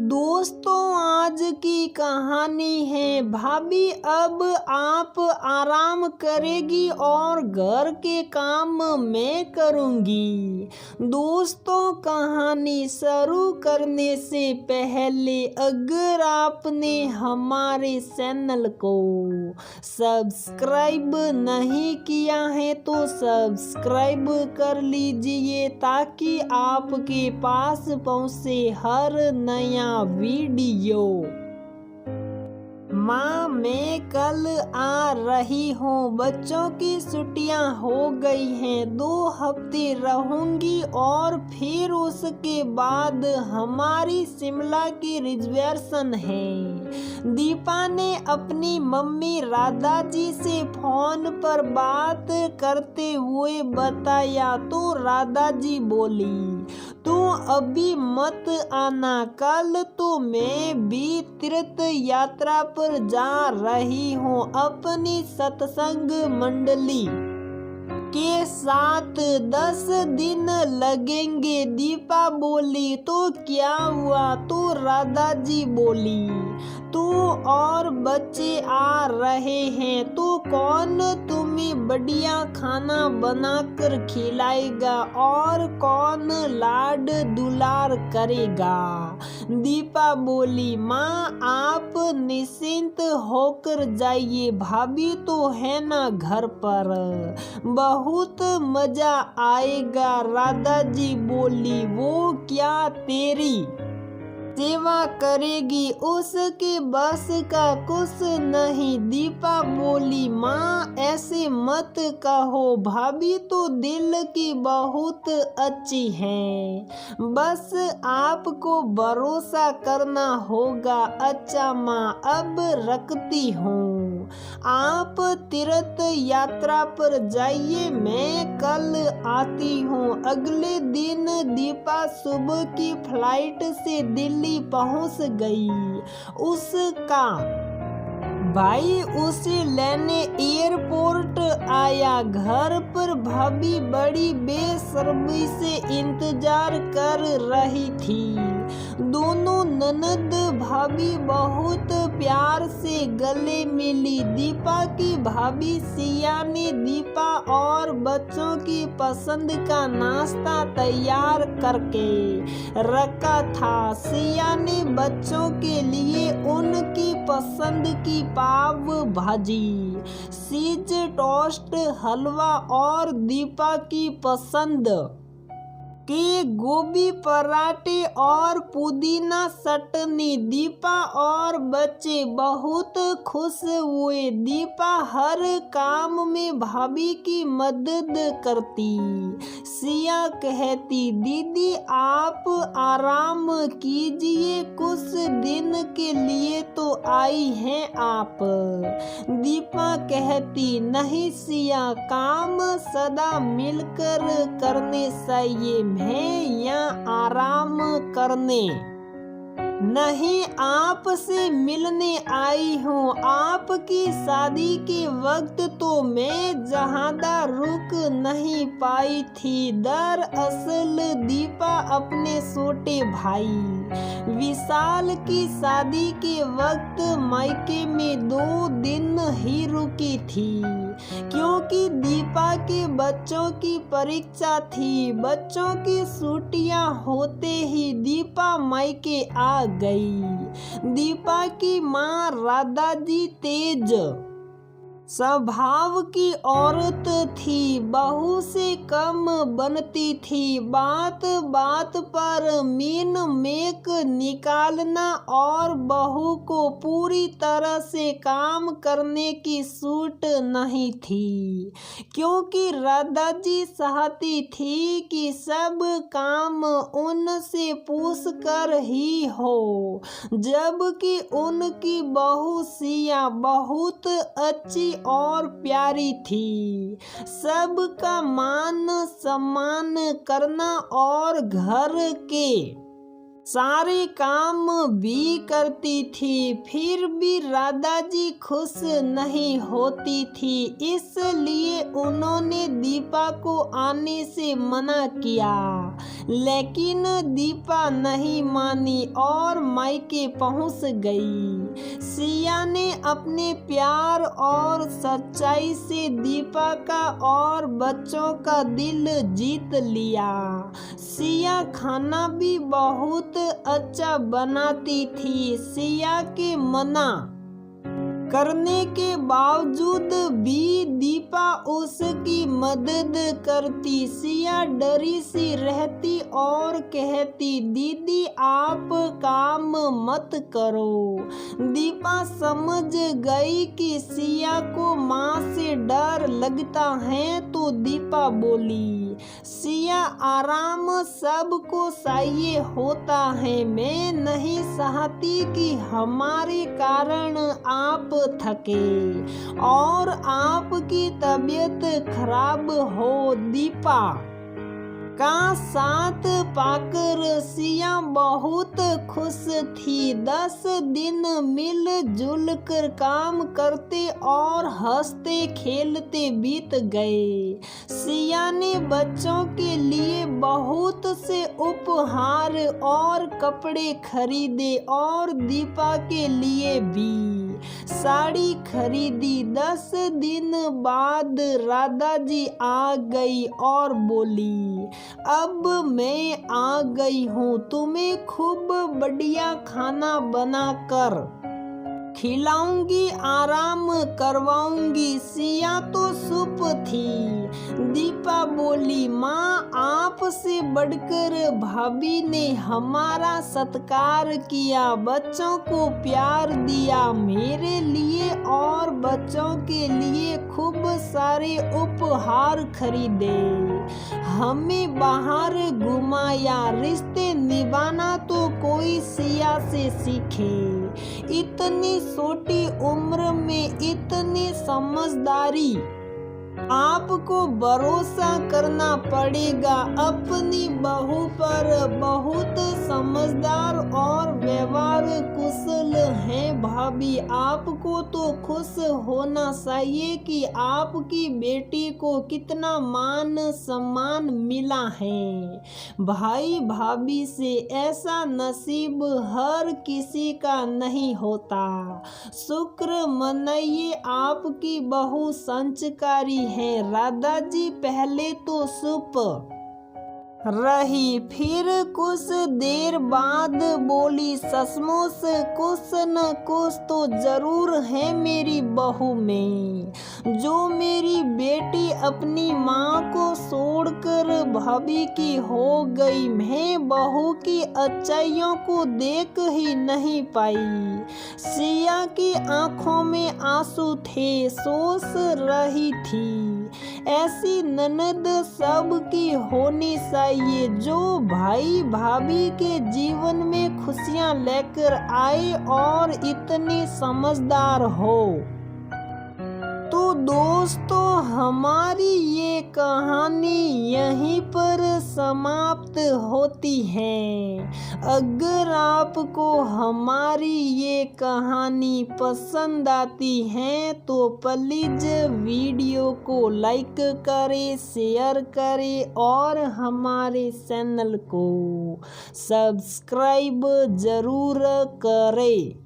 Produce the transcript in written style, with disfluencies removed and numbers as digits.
दोस्तों आज की कहानी है भाभी अब आप आराम करेगी और घर के काम मैं करूँगी। दोस्तों कहानी शुरू करने से पहले अगर आपने हमारे चैनल को सब्सक्राइब नहीं किया है तो सब्सक्राइब कर लीजिए ताकि आपके पास पहुँचे हर नया वीडियो। माँ मैं कल आ रही हूँ, बच्चों की छुट्टियाँ हो गई हैं, 2 हफ्ते रहूँगी और फिर उसके बाद हमारी शिमला की रिजर्वेशन है। दीपा ने अपनी मम्मी राधा जी से फोन पर बात करते हुए बताया तो राधा जी बोली तू अभी मत आना, कल तो मैं भी तीर्थ यात्रा पर जा रही हूँ अपनी सत्संग मंडली के साथ 10 दिन लगेंगे। दीपा बोली तो क्या हुआ? तो राधा जी बोली तू और बच्चे आ रहे हैं तो कौन तुम्हें बढ़िया खाना बनाकर खिलाएगा और कौन लाड दुलार करेगा? दीपा बोली माँ आप निश्चिंत होकर जाइए, भाभी तो है ना घर पर, बहुत मजा आएगा। राधा जी बोली वो क्या तेरी सेवा करेगी, उसके बस का कुछ नहीं। दीपा बोली माँ ऐसे मत कहो, भाभी तो दिल की बहुत अच्छी है, बस आपको भरोसा करना होगा। अच्छा माँ अब रखती हूँ, आप तीर्थ यात्रा पर जाइए, मैं कल आती हूँ। अगले दिन दीपा सुबह की फ्लाइट से दिल्ली पहुंच गई। उसका भाई उसे लेने एयरपोर्ट आया। घर पर भाभी बड़ी बेसब्री से इंतजार कर रही थी। दोनों ननद भाभी बहुत प्यार से गले मिली। दीपा की भाभी सिया ने दीपा और बच्चों की पसंद का नाश्ता तैयार करके रखा था। सिया ने बच्चों के लिए उनकी पसंद की पाव भाजी, चीज टोस्ट, हलवा और दीपा की पसंद के गोभी पराठे और पुदीना चटनी। दीपा और बच्चे बहुत खुश हुए। दीपा हर काम में भाभी की मदद करती। सिया कहती दीदी आप आराम कीजिए, कुछ दिन के लिए तो आई हैं आप। दीपा कहती नहीं सिया, काम सदा मिलकर करने चाहिए, मैं यहाँ आराम करने नहीं आपसे मिलने आई हूँ। आपकी शादी के वक्त तो मैं ज्यादा रुक नहीं पाई थी। दरअसल दीपा अपने छोटे भाई विशाल की शादी के वक्त मायके में 2 दिन ही रुकी थी क्योंकि दीपा के बच्चों की परीक्षा थी। बच्चों की छुट्टियां होते ही दीपा मायके आ गई। दीपा की माँ राधा जी तेज स्वभाव की औरत थी, बहू से कम बनती थी। बात बात पर मीन मेक निकालना और बहू को पूरी तरह से काम करने की छूट नहीं थी क्योंकि राधा जी चाहती थी कि सब काम उनसे पूछ कर ही हो, जबकि उनकी बहू सिया बहुत अच्छी और प्यारी थी। सबका मान सम्मान करना और घर के सारे काम भी करती थी। फिर भी राधा जी खुश नहीं होती थी, इसलिए उन्होंने दीपा को आने से मना किया। लेकिन दीपा नहीं मानी और मायके पहुंच गई। सिया ने अपने प्यार और सच्चाई से दीपा का और बच्चों का दिल जीत लिया। सिया खाना भी बहुत अच्छा बनाती थी। सिया के मना करने के बावजूद भी दीपा उसकी मदद करती। सिया डरी सी रहती और कहती, दीदी आप काम मत करो। दीपा समझ गई कि सिया को माँ से डर लगता है तो दीपा बोली, सिया आराम सबको चाहिए होता है। मैं नहीं चाहती कि हमारे कारण आप थके और आपकी तबीयत खराब हो। दीपा का साथ पाकर सिया बहुत खुश थी। 10 दिन मिलजुल कर काम करते और हंसते खेलते बीत गए। सिया ने बच्चों के लिए बहुत से उपहार और कपड़े खरीदे और दीपा के लिए भी साड़ी खरीदी। 10 दिन बाद राधा जी आ गई और बोली, अब मैं आ गई हूँ, तुम्हें खूब बढ़िया खाना बनाकर खिलाऊंगी, आराम करवाऊंगी। सिया तो चुप थी। दीपा बोली, माँ आपसे बढ़कर भाभी ने हमारा सत्कार किया, बच्चों को प्यार दिया, मेरे लिए और बच्चों के लिए खूब सारे उपहार खरीदे, हमें बाहर घुमाया। रिश्ते निभाना तो कोई सिया से सीखे। इतनी छोटी उम्र में इतनी समझदारी, आपको भरोसा करना पड़ेगा। अपनी बहू पर बहुत समझदार और व्यवहार कुशल हैं भाभी। आपको तो खुश होना चाहिए कि आपकी बेटी को कितना मान सम्मान मिला है। भाई भाभी से ऐसा नसीब हर किसी का नहीं होता। शुक्र मनाइए, आपकी बहू संस्कारी है। राधा जी पहले तो चुप रही, फिर कुछ देर बाद बोली, सचमुच कुछ न कुछ तो जरूर है मेरी बहू में। जो मेरी बेटी अपनी माँ को छोड़कर भाभी की हो गई, मैं बहू की अच्छाइयों को देख ही नहीं पाई। सिया की आंखों में आंसू थे, सोच रही थी ऐसी ननद सबकी होनी चाहिए जो भाई भाभी के जीवन में खुशियां लेकर आए और इतनी समझदार हो। तो दोस्तों, हमारी ये कहानी यहीं पर समाप्त होती है। अगर आपको हमारी ये कहानी पसंद आती है तो प्लीज वीडियो को लाइक करें, शेयर करें और हमारे चैनल को सब्सक्राइब जरूर करें।